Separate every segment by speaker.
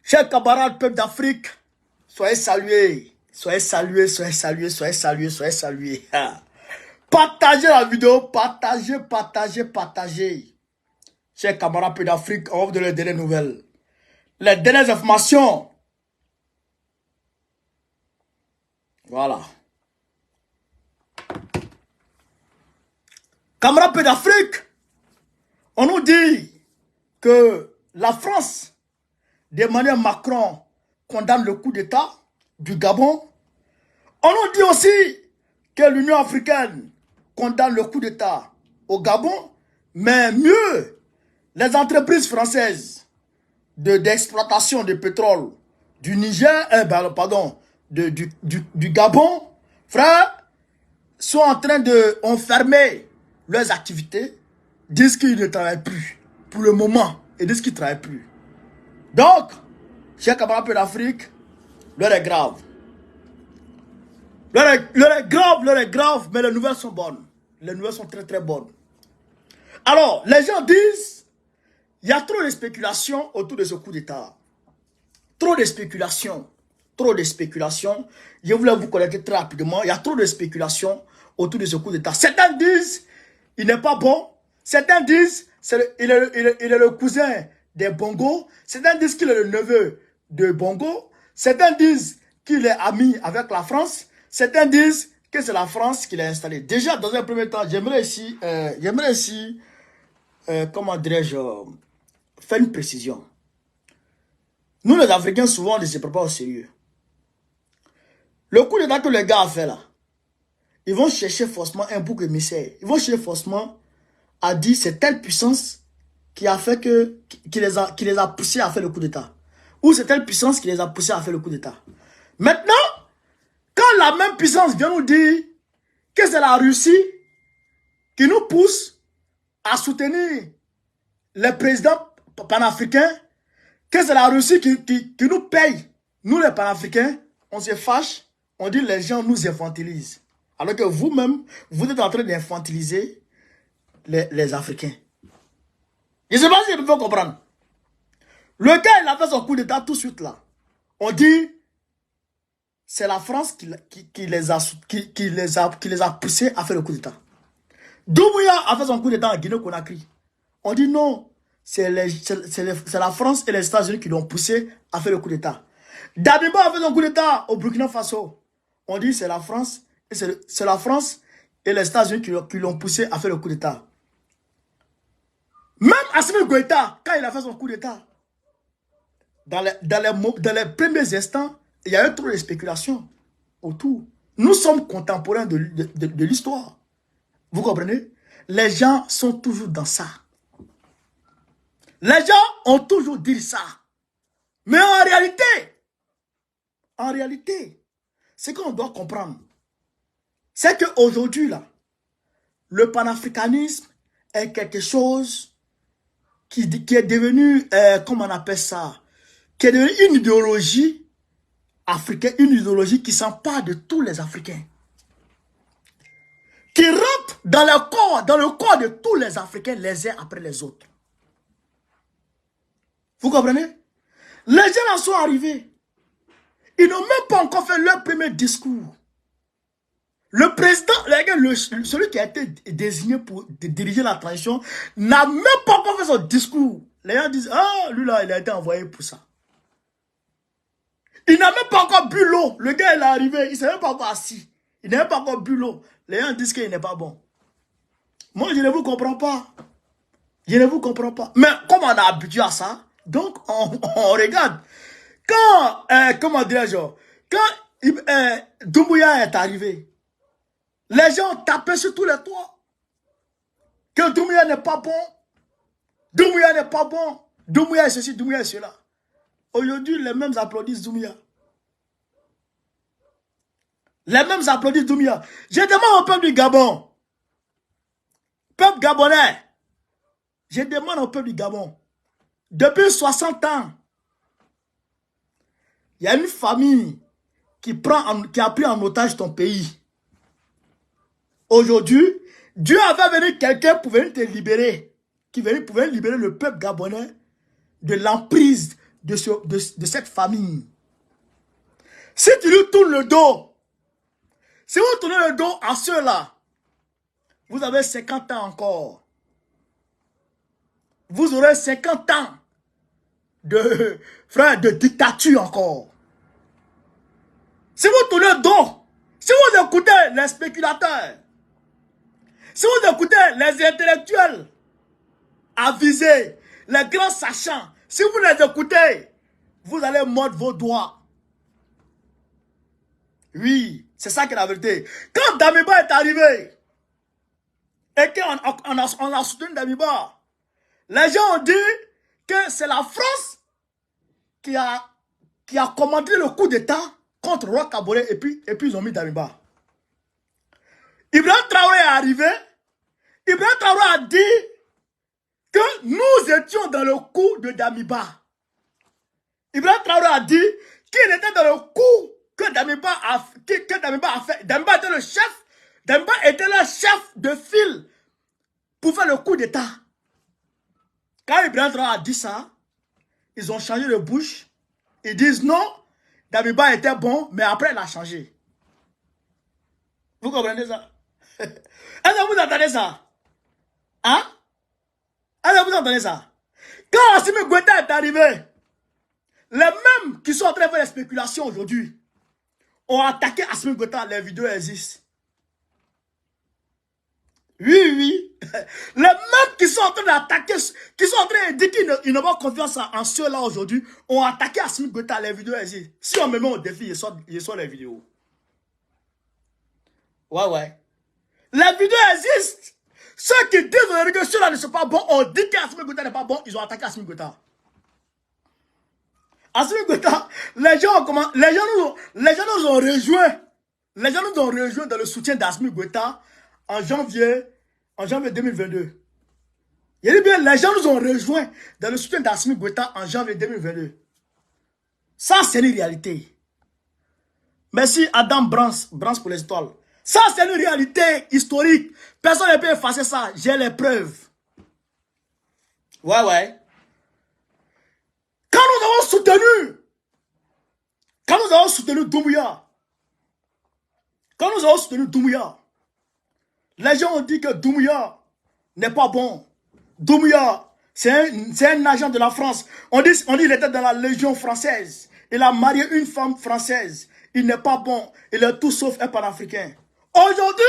Speaker 1: Chers camarades, peuple d'Afrique, soyez salués. Soyez salués, soyez salués, soyez salués, soyez salués. Partagez la vidéo, partagez, partagez, partagez. Chers camarades, peuple d'Afrique, on va vous donner les dernières nouvelles. Les dernières informations. Voilà. Camarades, peuple d'Afrique, on nous dit que la France, d'Emmanuel Macron, condamne le coup d'État du Gabon. On nous dit aussi que l'Union africaine condamne le coup d'État au Gabon, mais mieux, les entreprises françaises d'exploitation de pétrole du Niger, du Gabon, frère, sont en train de fermer leurs activités, disent qu'ils ne travaillent plus pour le moment et disent qu'ils ne travaillent plus. Donc, chers camarades de l'Afrique, l'heure est grave. L'heure est grave, mais les nouvelles sont bonnes. Les nouvelles sont très très bonnes. Alors, les gens disent, il y a trop de spéculations autour de ce coup d'État. Trop de spéculations. Trop de spéculations. Je voulais vous connecter très rapidement. Il y a trop de spéculations autour de ce coup d'État. Certains disent, il n'est pas bon. Certains disent, il est le cousin des Bongo. Certains disent qu'il est le neveu de Bongo. Certains disent qu'il est ami avec la France. Certains disent que c'est la France qui l'a installé. Déjà, dans un premier temps, j'aimerais ici, comment dirais-je, faire une précision. Nous, les Africains, souvent, on ne se prend pas au sérieux. Le coup d'état que les gars ont fait là, ils vont chercher forcément un bouc émissaire. Ils vont chercher forcément à dire c'est telle puissance qui a fait qui les a poussés à faire le coup d'état. Ou c'est telle puissance qui les a poussés à faire le coup d'état. Maintenant, quand la même puissance vient nous dire que c'est la Russie qui nous pousse à soutenir les présidents panafricains, que c'est la Russie qui nous paye, nous les panafricains, on se fâche, on dit les gens nous infantilisent. Alors que vous-même, vous êtes en train d'infantiliser les Africains. Je ne sais pas si vous pouvez comprendre. Le gars, il a fait son coup d'état tout de suite là. On dit, c'est la France qui les a poussés à faire le coup d'état. Doumbouya a fait son coup d'état en Guinée-Conakry. On dit non, c'est la France et les États-Unis qui l'ont poussé à faire le coup d'état. Damiba a fait son coup d'état au Burkina Faso. On dit c'est la France et les États-Unis qui l'ont poussé à faire le coup d'état. Même Assimi Goïta, quand il a fait son coup d'état, dans les premiers instants, il y a eu trop de spéculations autour. Nous sommes contemporains de l'histoire. Vous comprenez? Les gens sont toujours dans ça. Les gens ont toujours dit ça. Mais en réalité, ce qu'on doit comprendre, c'est qu'aujourd'hui, là, le panafricanisme est quelque chose qui est devenu, comment on appelle ça, qui est devenu une idéologie africaine, une idéologie qui s'empare de tous les Africains. Qui rentre dans le corps de tous les Africains les uns après les autres. Vous comprenez? Les gens en sont arrivés. Ils n'ont même pas encore fait leur premier discours. Le président, celui qui a été désigné pour diriger la transition, n'a même pas encore fait son discours. Les gens disent, ah, lui là, il a été envoyé pour ça. Il n'a même pas encore bu l'eau. Le gars, il est arrivé, il ne s'est même pas encore assis. Il n'a même pas encore bu l'eau. Les gens disent qu'il n'est pas bon. Moi, je ne vous comprends pas. Je ne vous comprends pas. Mais comme on a habitué à ça, donc on regarde. Quand, comment dirais-je, quand Doumbouya est arrivé, les gens ont tapé sur tous les toits. Que Doumbouya n'est pas bon. Doumbouya n'est pas bon. Doumbouya est ceci, Doumbouya est cela. Aujourd'hui, les mêmes applaudissent Doumbouya. Les mêmes applaudissent Doumbouya. Je demande au peuple du Gabon. Peuple gabonais. Je demande au peuple du Gabon. Depuis 60 ans, il y a une famille qui a pris en otage ton pays. Aujourd'hui, Dieu avait venu quelqu'un pour venir te libérer. Qui pouvait libérer le peuple gabonais de l'emprise de cette famille. Si tu lui tournes le dos, si vous tournez le dos à ceux-là, vous avez 50 ans encore. Vous aurez 50 ans de, frère, de dictature encore. Si vous tournez le dos, si vous écoutez les spéculateurs, si vous écoutez les intellectuels avisés, les grands sachants, si vous les écoutez, vous allez mordre vos doigts. Oui, c'est ça qui est la vérité. Quand Damiba est arrivé, et qu'on a soutenu Damiba, les gens ont dit que c'est la France qui a commandé le coup d'État contre Roi Kabore et puis ils ont mis Damiba. Ibrahim Traoré est arrivé. Ibrahim Traoré a dit que nous étions dans le coup de Damiba. Ibrahim Traoré a dit qu'il était dans le coup que Damiba a fait. Damiba était le chef. Damiba était le chef de file pour faire le coup d'État. Quand Ibrahim Traoré a dit ça, ils ont changé de bouche. Ils disent non, Damiba était bon, mais après il a changé. Vous comprenez ça? Est-ce que vous entendez ça? Hein? Est-ce que vous entendez ça? Quand Assimi Goïta est arrivé, les mêmes qui sont en train de faire des spéculations aujourd'hui ont attaqué Assimi Goïta, les vidéos existent. Oui. Les mêmes qui sont en train d'attaquer, qui sont en train de dire qu'ils n'ont pas confiance en ceux-là aujourd'hui, ont attaqué Assimi Goïta, les vidéos existent. Si on me met au défi, je sors les vidéos. Ouais. Les vidéos existent. Ceux qui disent que ceux-là ne sont pas bons, on dit qu'Assimi Goïta n'est pas bon, ils ont attaqué Assimi Goïta. Assimi Goïta, les gens nous ont rejoints. Les gens nous ont rejoints dans le soutien d'Assimi Goïta en janvier 2022. Il dit bien, les gens nous ont rejoints dans le soutien d'Assimi Goïta en janvier 2022. Ça, c'est une réalité. Merci Adam Brance pour les étoiles. Ça, c'est une réalité historique. Personne ne peut effacer ça. J'ai les preuves. Ouais. Quand nous avons soutenu Doumbouya, les gens ont dit que Doumbouya n'est pas bon. Doumbouya, c'est un agent de la France. On dit qu'il était dans la Légion française. Il a marié une femme française. Il n'est pas bon. Il est tout sauf un panafricain. Aujourd'hui,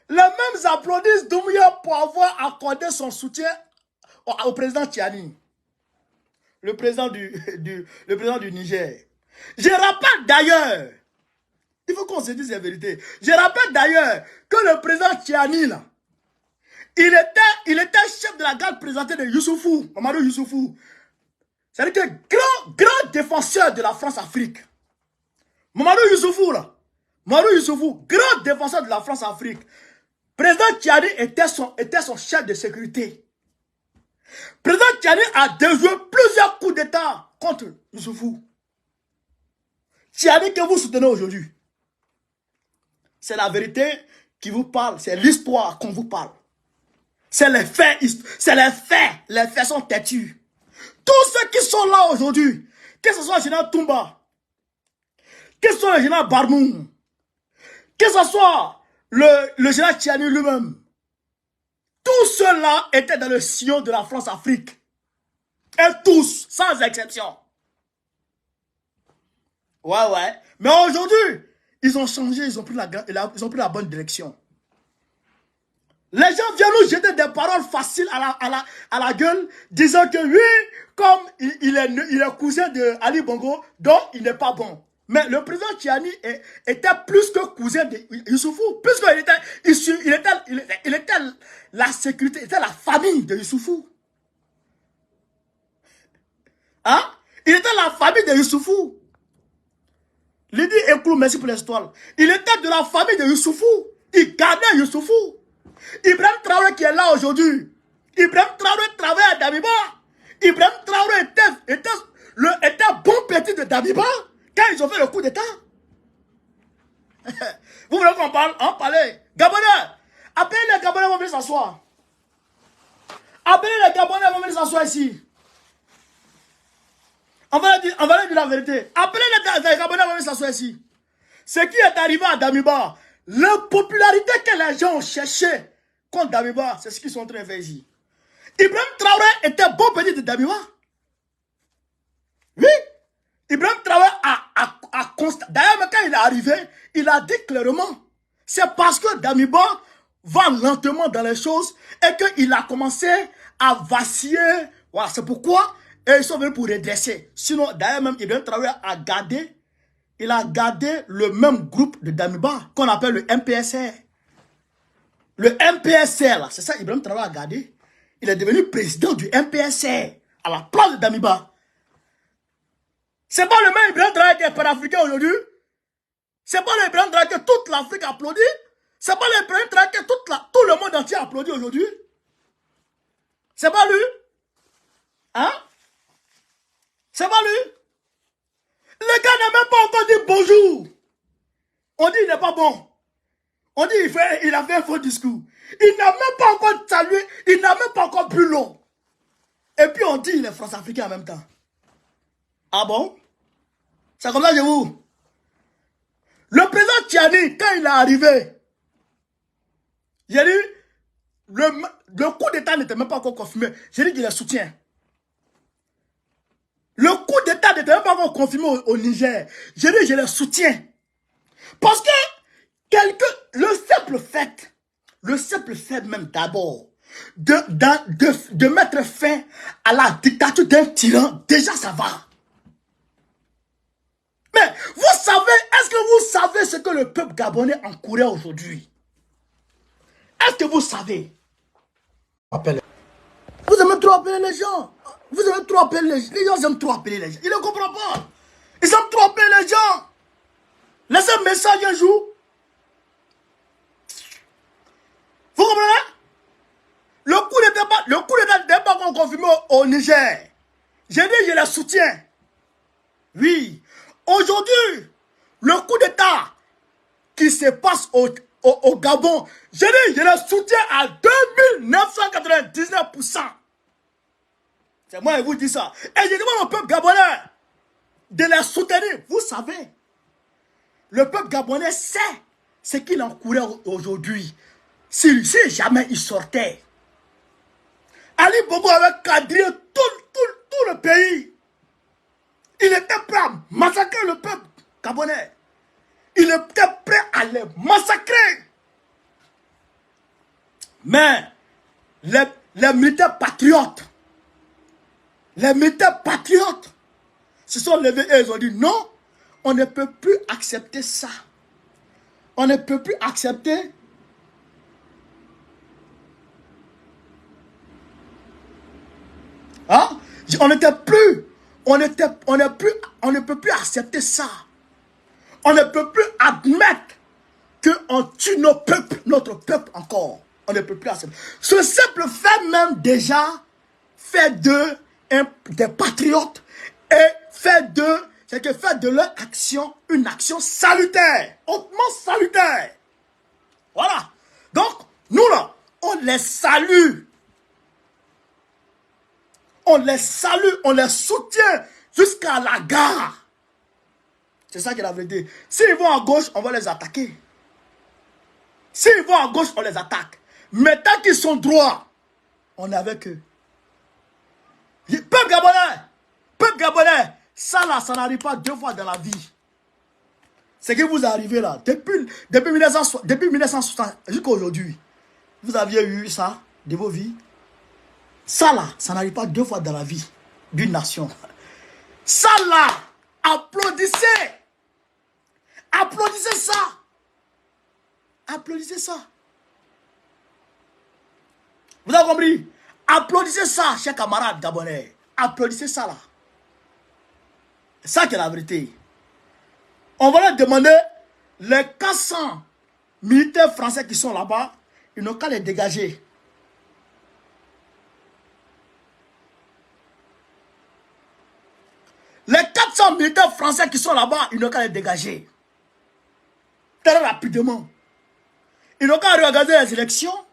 Speaker 1: les mêmes applaudissent Doumbouya pour avoir accordé son soutien au président Tiani, le président du Niger. Je rappelle d'ailleurs, il faut qu'on se dise la vérité, je rappelle d'ailleurs que le président Tiani, là, il était chef de la garde présentée de Youssoufou, Mamadou Youssoufou. C'est-à-dire que grand défenseur de la France-Afrique. Mamadou Youssoufou, grand défenseur de la France-Afrique. Président Tiani était son chef de sécurité. Président Tiani a déjoué plusieurs coups d'État contre Youssoufou. Tiani que vous soutenez aujourd'hui, c'est la vérité qui vous parle, c'est l'histoire qu'on vous parle. C'est les faits, les faits sont têtus. Tous ceux qui sont là aujourd'hui, que ce soit le général Toumba, que ce soit le général Barmoum, que ce soit le général Tiani lui-même, tous ceux-là étaient dans le sillon de la France-Afrique. Et tous, sans exception. Ouais. Mais aujourd'hui, ils ont changé, ils ont pris la bonne direction. Les gens viennent nous jeter des paroles faciles à la gueule, disant que oui, comme il est cousin de Ali Bongo, donc il n'est pas bon. Mais le président Tiani était plus que cousin de Youssoufou, puisqu'il était la sécurité, il était la famille de Youssoufou. Hein? Il était la famille de Youssoufou. Lydie Eklou, merci pour l'histoire. Il était de la famille de Youssoufou. Il gardait Youssoufou. Ibrahim Traoré qui est là aujourd'hui. Ibrahim Traoré travaille à Damiba. Ibrahim Traoré était bon petit de Damiba quand ils ont fait le coup d'État. Vous voulez qu'on parle? En parler. Gabonais, appelez les Gabonais, vont venir s'asseoir. Appelez les Gabonais, vont venir s'asseoir ici. On va leur dire la vérité. Appelez les Gabonais à venir s'asseoir ici. Ce qui est arrivé à Damiba, la popularité que les gens ont cherché contre Damiba, c'est ce qu'ils sont en train de faire ici. Ibrahim Traoré était bon petit de Damiba. Oui. Ibrahim Traoré a constaté. D'ailleurs, quand il est arrivé, il a dit clairement, c'est parce que Damiba va lentement dans les choses et qu'il a commencé à vaciller. Voilà, c'est pourquoi ils sont venus pour redresser. Sinon, d'ailleurs, même Ibrahim Traoré a gardé, il a gardé le même groupe de Damiba qu'on appelle le MPSR. Le MPSR, c'est ça Ibrahim Traoré a gardé. Il est devenu président du MPSR à la place de Damiba. C'est pas le même Ibrahim Traoré qui est panafricain aujourd'hui. C'est pas le Ibrahim Traoré que toute l'Afrique applaudit. C'est pas le Ibrahim Traoré que tout le monde entier applaudit aujourd'hui. C'est pas lui. Hein? C'est pas lui. Le gars n'a même pas encore dit bonjour. On dit il n'est pas bon. On dit il a fait un faux discours. Il n'a même pas encore salué. Il n'a même pas encore bu l'eau. Et puis on dit il est France-Africain en même temps. Ah bon? C'est comme ça que vous. Le président Tiani, quand il est arrivé, j'ai dit, le coup d'État n'était même pas encore confirmé. J'ai dit qu'il le soutient. Le coup d'État n'était même pas encore confirmé au Niger. J'ai dit, je le soutiens. Parce que le simple fait même d'abord, de mettre fin à la dictature d'un tyran, déjà ça va. Mais vous savez, est-ce que vous savez ce que le peuple gabonais encourait aujourd'hui? Est-ce que vous savez? Vous aimez trop appeler les gens. Vous aimez trop appeler les gens. Les gens aiment trop appeler les gens. Ils ne comprennent pas. Ils aiment trop appeler les gens. Laissez un message un jour. Vous comprenez? Le coup d'État n'est pas encore confirmé au Niger. J'ai dit, je le soutiens. Oui. Aujourd'hui, le coup d'État qui se passe au Gabon, j'ai dit, je le soutiens à 2999%. C'est moi qui vous dis ça. Et je demande au peuple gabonais de les soutenir. Vous savez, le peuple gabonais sait ce qu'il encourait aujourd'hui. Si jamais il sortait, Ali Bongo avait quadrillé tout le pays. Il était prêt à massacrer le peuple gabonais. Il était prêt à les massacrer. Mais les militaires patriotes, se sont levés et ils ont dit non, on ne peut plus accepter ça. On ne peut plus accepter. Hein? On ne peut plus accepter ça. On ne peut plus admettre qu'on tue notre peuple encore. On ne peut plus accepter. Ce simple fait même déjà fait des patriotes et fait de leur action une action salutaire, hautement salutaire. Voilà. Donc, nous là, on les salue. On les salue, on les soutient jusqu'à la gare. C'est ça qu'il avait dit. S'ils vont à gauche, on va les attaquer. S'ils vont à gauche, on les attaque. Mais tant qu'ils sont droits, on est avec eux. Peuple Gabonais, ça là, ça n'arrive pas 2 fois dans la vie. C'est que vous arrivez là, depuis 1960 jusqu'à aujourd'hui, vous aviez eu ça de vos vies. Ça là, ça n'arrive pas 2 fois dans la vie d'une nation. Ça là, applaudissez. Applaudissez ça. Applaudissez ça. Vous avez compris? Applaudissez ça, chers camarades gabonais. Applaudissez ça là. C'est ça qui est la vérité. On va leur demander les 400 militaires français qui sont là-bas, ils n'ont qu'à les dégager. Les 400 militaires français qui sont là-bas, ils n'ont qu'à les dégager. Très rapidement. Ils n'ont qu'à regarder les élections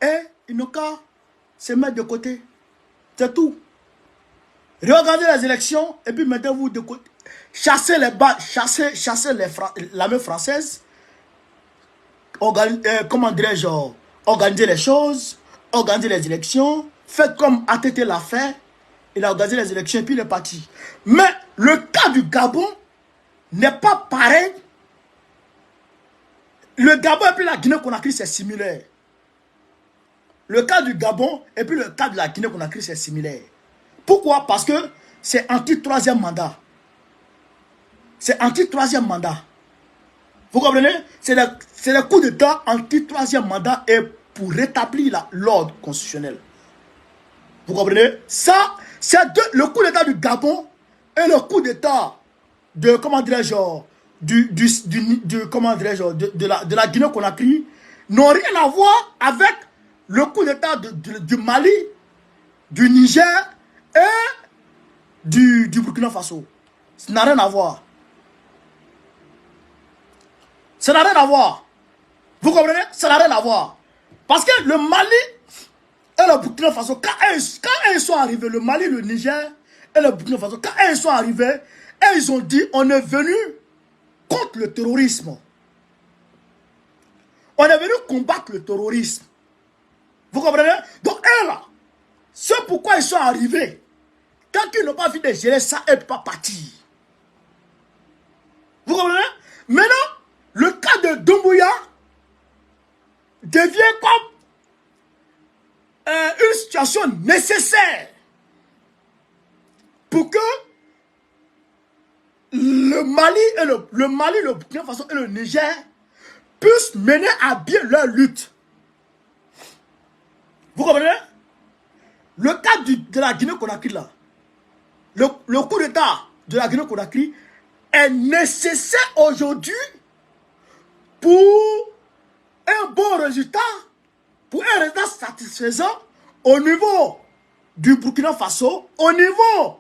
Speaker 1: et ils n'ont qu'à se mettre de côté. C'est tout. Réorganiser les élections et puis mettez-vous de côté. Chassez les balles, chassez l'armée française. Comment dirais-je, organiser les choses, organiser les élections. Faites comme ATT l'a fait. Il a organisé les élections et puis il est parti. Mais le cas du Gabon n'est pas pareil. Le Gabon et puis la Guinée-Conakry, c'est similaire. Le cas du Gabon et puis le cas de la Guinée-Conakry, c'est similaire. Pourquoi? Parce que c'est anti-troisième mandat. C'est anti-troisième mandat. Vous comprenez? C'est le coup d'État anti-troisième mandat et pour rétablir l'ordre constitutionnel. Vous comprenez? Ça, c'est le coup d'État du Gabon et le coup d'État de, comment dirais-je, de la Guinée-Conakry n'ont rien à voir avec le coup d'État du Mali, du Niger et du Burkina Faso. Ça n'a rien à voir. Ça n'a rien à voir. Vous comprenez? Ça n'a rien à voir. Parce que le Mali et le Burkina Faso, quand ils sont arrivés, le Mali, le Niger et le Burkina Faso, quand ils sont arrivés, et ils ont dit, on est venu contre le terrorisme. On est venu combattre le terrorisme. Vous comprenez? Donc, là, c'est pourquoi ils sont arrivés. Quand ils n'ont pas vu de gérer ça, ils ne peuvent pas partir. Vous comprenez? Maintenant, le cas de Doumbouya devient comme une situation nécessaire pour que le Mali, le Burkina Faso et le Niger puissent mener à bien leur lutte. Vous comprenez? Le cas de la Guinée-Conakry là, le coup d'État de la Guinée-Conakry est nécessaire aujourd'hui pour un bon résultat, pour un résultat satisfaisant au niveau du Burkina Faso, au niveau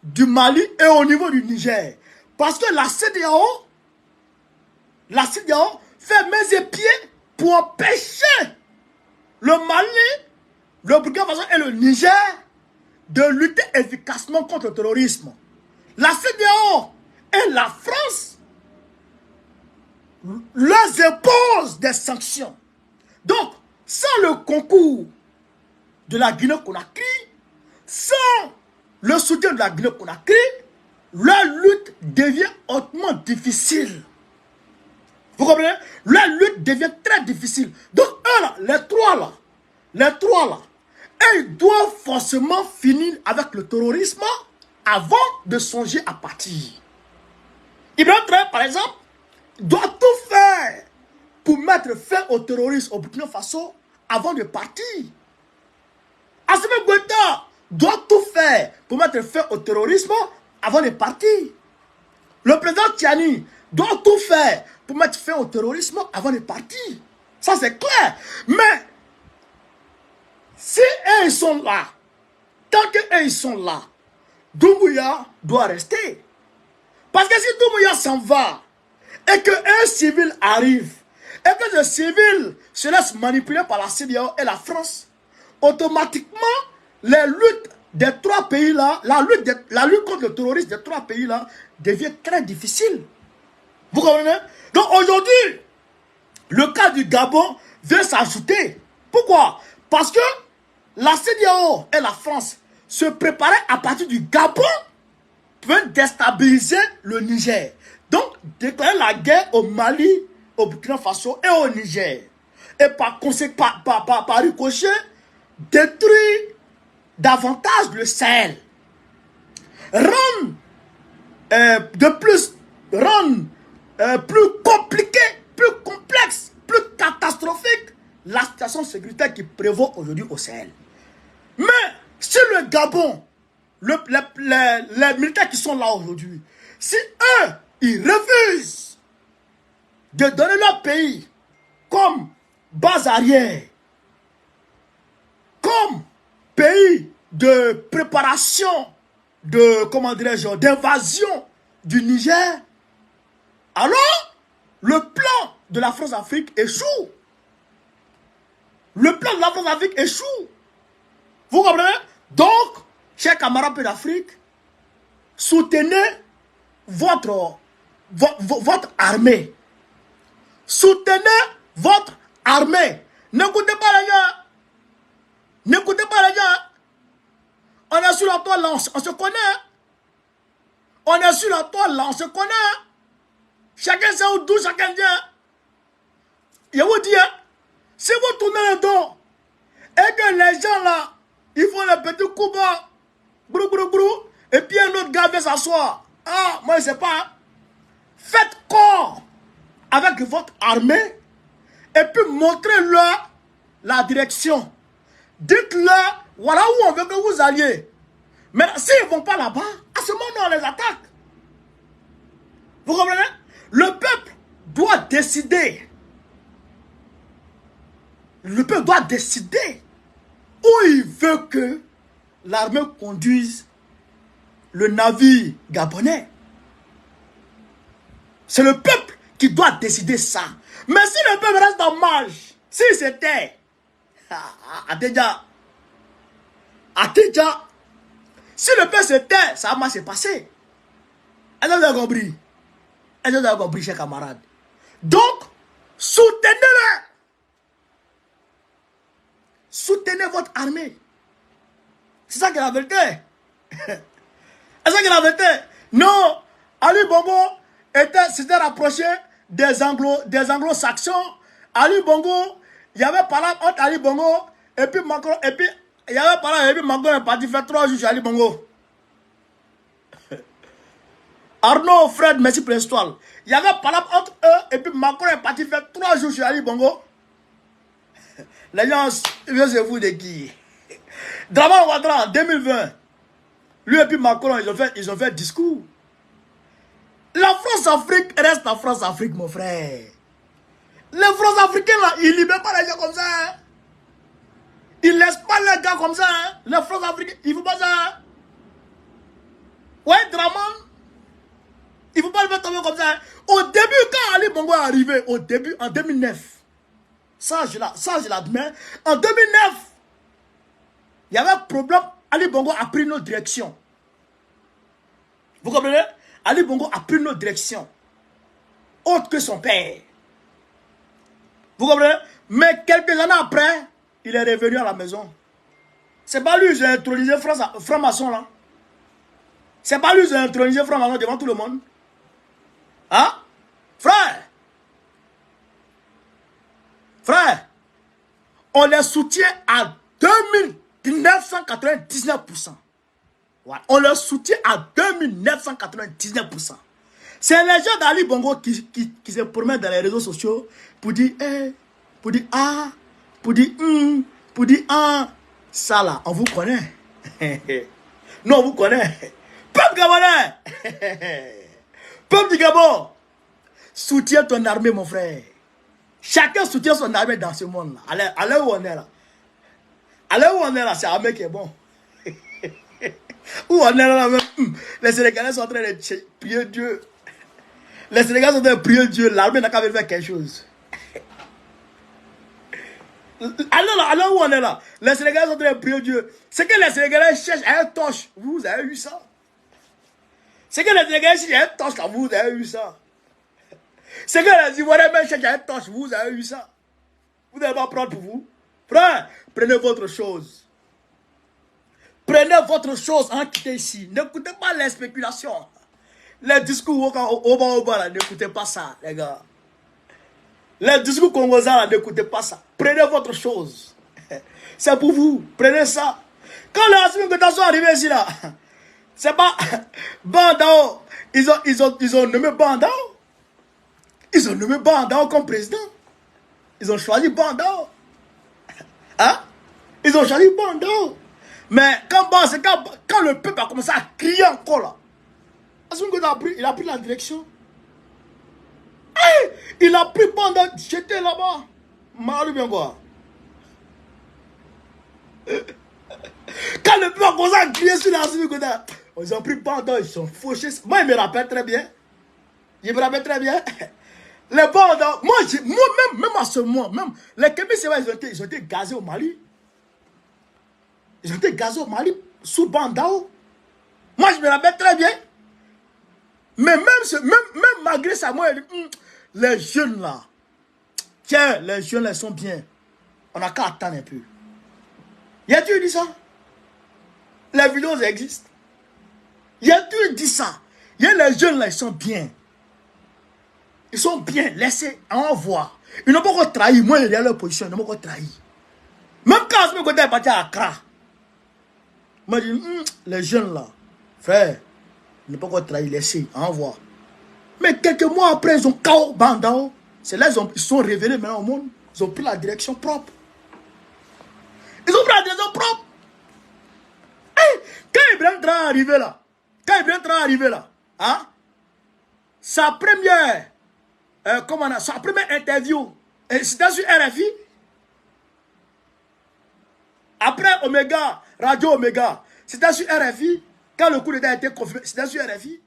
Speaker 1: du Mali et au niveau du Niger. Parce que la CEDEAO fait main et pieds pour empêcher le Mali, le Burkina Faso et le Niger de lutter efficacement contre le terrorisme. La CEDEAO et la France leur imposent des sanctions. Donc, sans le concours de la Guinée-Conakry, sans le soutien de la Guinée-Conakry, leur lutte devient hautement difficile. Vous comprenez? Leur lutte devient très difficile. Donc, eux là, les trois là, ils doivent forcément finir avec le terrorisme avant de songer à partir. Ibrahim Traoré, par exemple, doit tout faire pour mettre fin au terrorisme au Burkina Faso avant de partir. Assimi Goïta doit tout faire pour mettre fin au terrorisme avant de partir. Le président Tiani doit tout faire pour mettre fin au terrorisme avant de partir. Ça c'est clair. Mais si ils sont là, tant qu'ils sont là, Doumbouya doit rester. Parce que si Doumbouya s'en va et qu'un civil arrive et que le civil se laisse manipuler par la CEDEAO et la France, automatiquement, les luttes des trois pays-là, la lutte contre le terrorisme des trois pays-là devient très difficile. Vous comprenez? Donc aujourd'hui, le cas du Gabon vient s'ajouter. Pourquoi? Parce que la CEDEAO et la France se préparaient à partir du Gabon pour déstabiliser le Niger. Donc, déclarer la guerre au Mali, au Burkina Faso et au Niger. Et par conséquent, par ricochet, détruire davantage le Sahel. Rendre plus compliqué, plus complexe, plus catastrophique la situation sécuritaire qui prévaut aujourd'hui au Sahel. Mais si le Gabon, les militaires qui sont là aujourd'hui, si eux, ils refusent de donner leur pays comme base arrière, comme pays de préparation, de, comment dirais-je, d'invasion du Niger, alors le plan de la France-Afrique échoue. Le plan de la France-Afrique échoue. Vous comprenez? Donc, chers camarades d'Afrique, soutenez votre armée. Soutenez votre armée. N'écoutez pas les gars. N'écoutez pas les gars. On est sur la toile là, on se connaît. On est sur la toile là, on se connaît. Chacun sait où d'où chacun vient. Je vous dis, si vous tournez le dos et que les gens là, ils font le petit coup bas, brou brou brou, et puis un autre gars vient s'asseoir. Ah, moi je sais pas. Faites corps avec votre armée et puis montrez-leur la direction. Dites-leur, voilà où on veut que vous alliez. Mais s'ils ne vont pas là-bas, à ce moment on les attaque. Vous comprenez? Le peuple doit décider. Le peuple doit décider où il veut que l'armée conduise le navire gabonais. C'est le peuple qui doit décider ça. Mais si le peuple reste en marge, si c'était Adéja, si le peuple se tait, ça va se passer. Est-ce que vous avez compris? Est-ce que vous avez compris, chers camarades? Donc, soutenez-le. Soutenez votre armée. C'est ça qui est la vérité. C'est ça qui est la vérité. Non, Ali Bongo s'était rapproché des anglo-saxons. Ali Bongo, il y avait parlé entre Ali Bongo et puis Macron, et puis il y avait parlé et puis Macron est parti faire 3 jours chez Ali Bongo. Arnaud, Fred, merci pour l'histoire. Il y avait parlé entre eux et puis Macron est parti faire 3 jours chez Ali Bongo. Les gens, je vous de qui? Dramane Ouattara en 2020, lui et puis Macron, ils ont fait discours. La France-Afrique reste la France-Afrique, mon frère. Les France-Africains, là, ils ne libèrent pas les gens comme ça. Hein. Ils ne laissent pas les gars comme ça. Hein. Les France-Africains, il ne faut pas ça. Hein. Ouais, Dramane, il ne faut pas le mettre tomber comme ça. Hein. Au début, quand Ali Bongo est arrivé, au début, en 2009, ça je l'admets, en 2009, il y avait un problème. Ali Bongo a pris notre direction. Vous comprenez? Ali Bongo a pris notre direction. Autre que son père. Vous comprenez? Mais quelques années après, il est revenu à la maison. C'est pas lui qui a intronisé franc-maçon là. C'est pas lui qui a intronisé franc-maçon devant tout le monde. Hein? Frère! Frère! On les soutient à 2999%. Ouais. On les soutient à 2999%. C'est les gens d'Ali Bongo qui se promènent dans les réseaux sociaux pour dire pour dire ah, pour dire pour dire ah. Ça là, on vous connaît. Nous, on vous connaît. Peuple gabonais. Peuple du Gabon. Soutiens ton armée, mon frère. Chacun soutient son armée dans ce monde-là. Allez où on est là. Allez où on est là, c'est l'armée qui est bon. Où on est là même. Les Sénégalais sont en train de prier Dieu. Les Sénégalais sont en train de prier Dieu. L'armée n'a qu'à faire quelque chose. Allez où on est là. Les Sénégalais sont en train de prier Dieu. C'est que les Sénégalais cherchent à une torche. Vous avez eu ça. C'est que les Sénégalais cherchent à une torche là. Vous avez eu ça. C'est que les Ivoiriens même cherchent à une torche. Vous avez eu ça. Vous n'allez pas prendre pour vous. Frère, prenez votre chose. Prenez votre chose en quittant ici. N'écoutez pas les spéculations. Les discours au bas là, n'écoutez pas ça, les gars. Les discours congolais là, n'écoutez pas ça. Prenez votre chose. C'est pour vous. Prenez ça. Quand les Assimi Goïta sont arrivés ici là, c'est pas Bandao. Ils ont nommé Bandao. Ils ont nommé Bandao comme président. Ils ont choisi Bandao. Hein? Ils ont choisi Bandao. Mais quand le peuple a commencé à crier encore là, il a pris la direction. Hey, il a pris Bandao, j'étais là-bas. Malou bien quoi. Quand le peuple a commencé à crier sur la Goïta, ils ont pris Bandao, ils sont fauchés. Moi, il me rappelle très bien. Il me rappelle très bien. Les Bandao, même à ce moment, même les Kémis, ils ont été gazés au Mali. Ils ont été gazés au Mali sous Bandao. Moi, je me rappelle très bien. Mais même malgré ça, moi, les jeunes là, tiens, les jeunes là sont bien. On n'a qu'à attendre un peu. Y a-tu dit ça? Les vidéos existent. Y a-tu dit ça? Y a les jeunes là, ils sont bien. Ils sont bien, laissez, on voit. Ils n'ont pas encore trahi. Moi, il y a leur position, ils n'ont pas encore trahi. Même quand je me côté parti à Accra, moi, je dis, les jeunes là, frère, ils n'ont pas encore trahi, laissez, on voit. Mais quelques mois après, ils ont KO Bandao. C'est là ils sont révélés maintenant au monde. Ils ont pris la direction propre. Ils ont pris la direction propre. Hey, quand Ibrahim Traoré est arrivé là, hein, sa première, sa première interview, c'était sur RFI. Après Omega, Radio Omega, c'était sur RFI. Quand le coup d'État a été confirmé, c'était sur RFI.